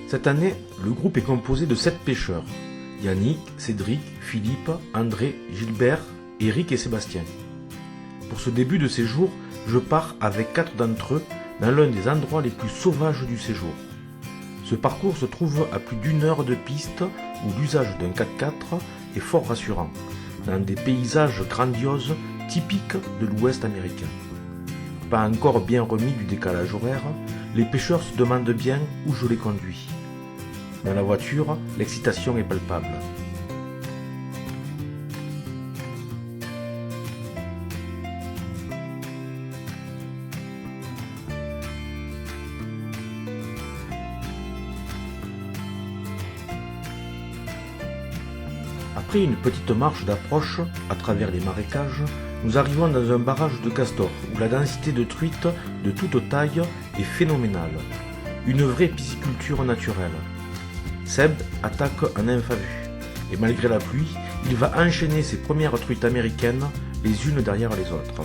Cette année, le groupe est composé de 7 pêcheurs. Yannick, Cédric, Philippe, André, Gilbert, Eric et Sébastien. Pour ce début de séjour, je pars avec 4 d'entre eux dans l'un des endroits les plus sauvages du séjour. Ce parcours se trouve à plus d'1 heure de piste où l'usage d'un 4x4 est fort rassurant, dans des paysages grandioses typiques de l'Ouest américain. Pas encore bien remis du décalage horaire, les pêcheurs se demandent bien où je les conduis. Dans la voiture, l'excitation est palpable. Après une petite marche d'approche à travers les marécages, nous arrivons dans un barrage de castors où la densité de truites de toute taille est phénoménale. Une vraie pisciculture naturelle. Seb attaque en nymphe à vue, et malgré la pluie, il va enchaîner ses premières truites américaines les unes derrière les autres.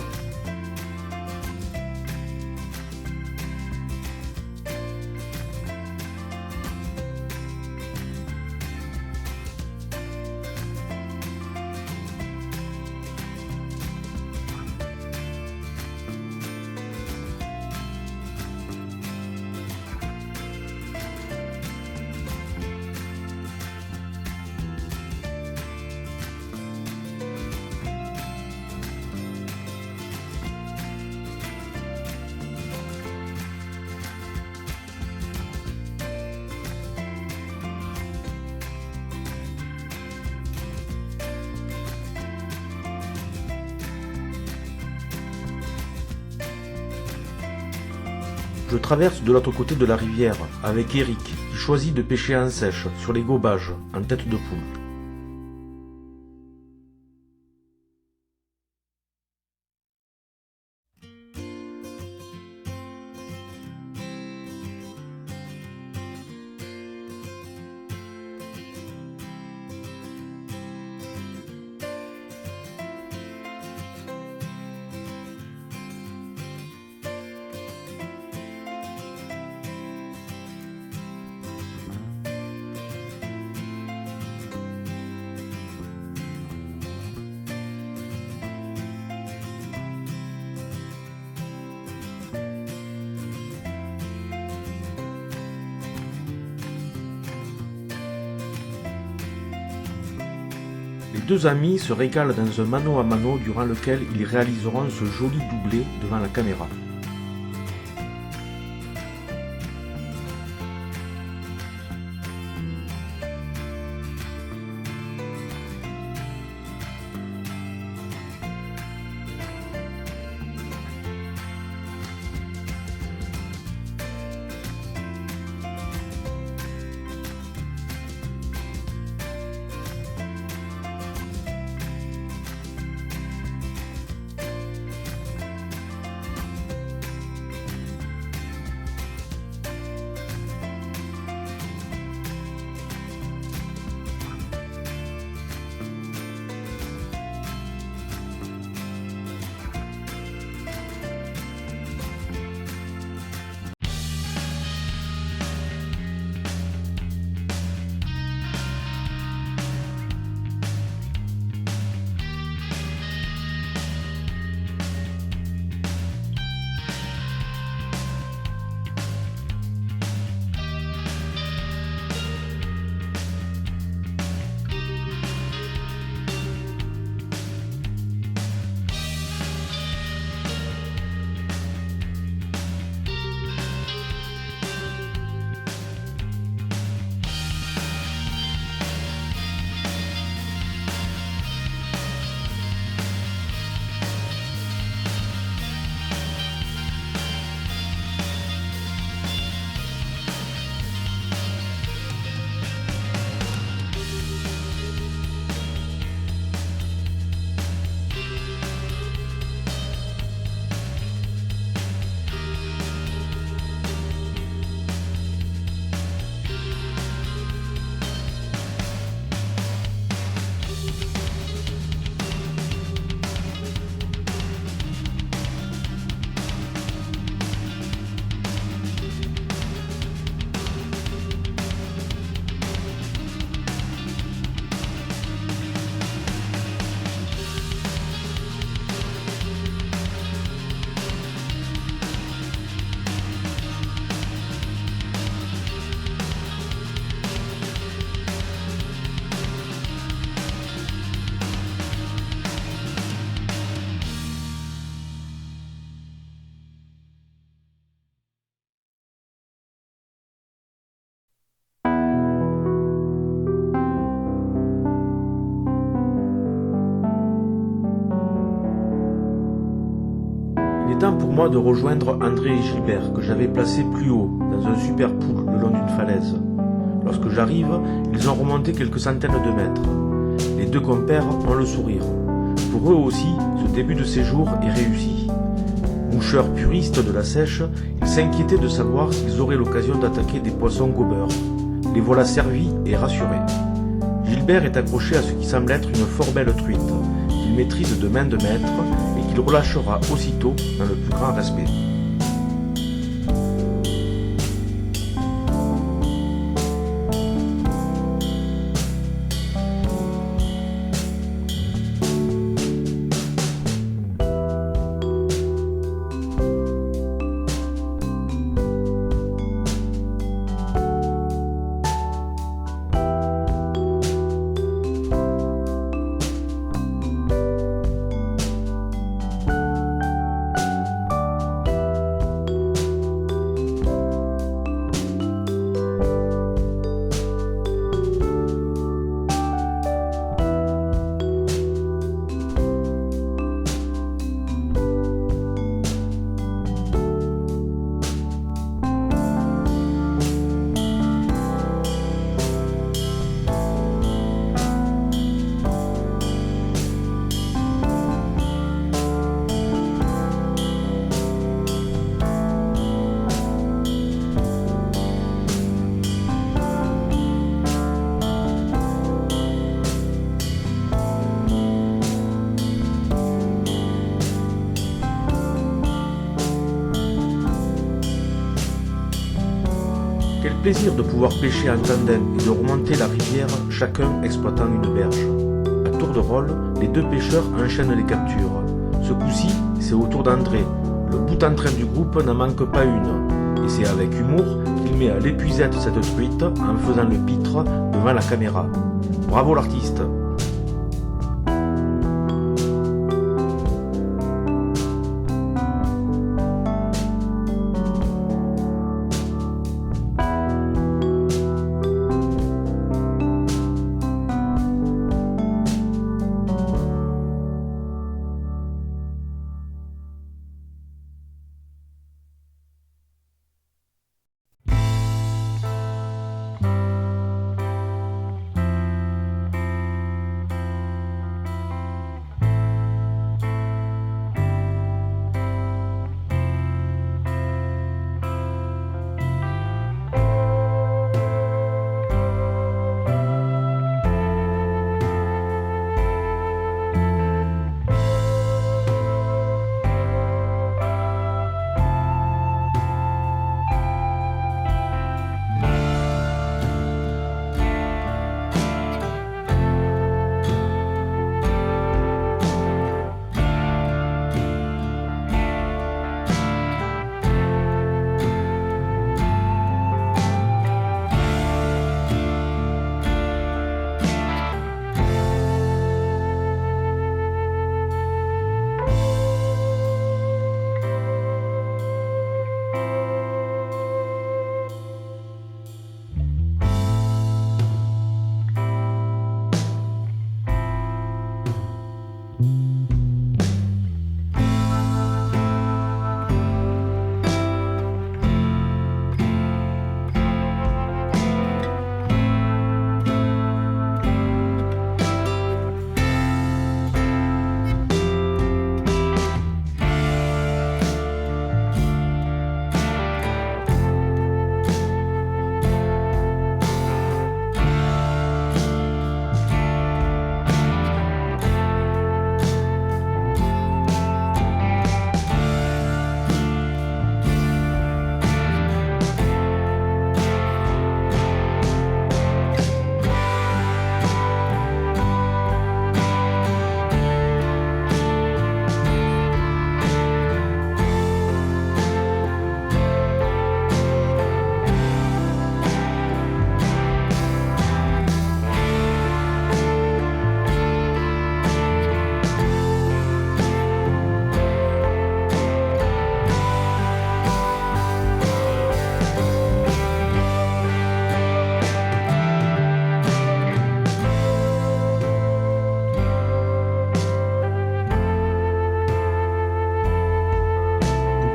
Je traverse de l'autre côté de la rivière avec Eric qui choisit de pêcher en sèche sur les gobages en tête de poule. Les deux amis se régalent dans un mano à mano durant lequel ils réaliseront ce joli doublé devant la caméra. temps pour moi de rejoindre André et Gilbert, que j'avais placés plus haut, dans un super pool le long d'une falaise. Lorsque j'arrive, ils ont remonté quelques centaines de mètres. Les deux compères ont le sourire. Pour eux aussi, ce début de séjour est réussi. Moucheurs puristes de la sèche, ils s'inquiétaient de savoir s'ils auraient l'occasion d'attaquer des poissons gobeurs. Les voilà servis et rassurés. Gilbert est accroché à ce qui semble être une fort belle truite, qu'il maîtrise de main de maître et qu'il relâchera aussitôt dans le plus grand respect. Quel plaisir de pouvoir pêcher en tandem et de remonter la rivière, chacun exploitant une berge. À tour de rôle, les deux pêcheurs enchaînent les captures. Ce coup-ci, c'est au tour d'André. Le bout en train du groupe n'en manque pas une. Et c'est avec humour qu'il met à l'épuisette cette truite en faisant le pitre devant la caméra. Bravo l'artiste!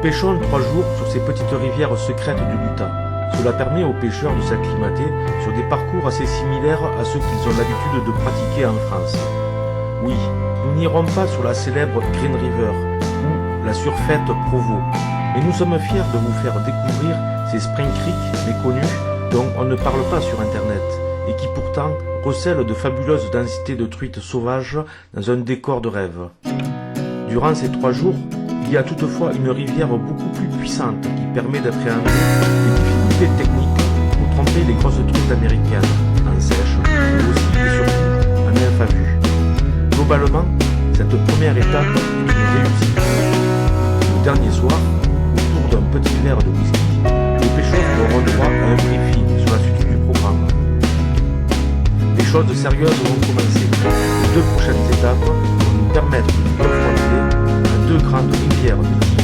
pêchons 3 jours sur ces petites rivières secrètes du l'Utah. Cela permet aux pêcheurs de s'acclimater sur des parcours assez similaires à ceux qu'ils ont l'habitude de pratiquer en France. Oui, nous n'irons pas sur la célèbre Green River ou la surfaite Provo, mais nous sommes fiers de vous faire découvrir ces Spring Creek méconnus dont on ne parle pas sur internet et qui pourtant recèlent de fabuleuses densités de truites sauvages dans un décor de rêve. Durant ces 3 jours, il y a toutefois une rivière beaucoup plus puissante qui permet d'appréhender les difficultés techniques pour tromper les grosses truites américaines, en sèche, mais aussi et surtout en nymphe à vue. Globalement, cette première étape est une réussite. Le dernier soir, autour d'un petit verre de whisky, les pêcheurs auront droit à un briefing sur la suite du programme. Les choses sérieuses vont commencer. Les 2 prochaines étapes vont nous permettre de nous confronter à 2 grandes rivières mythiques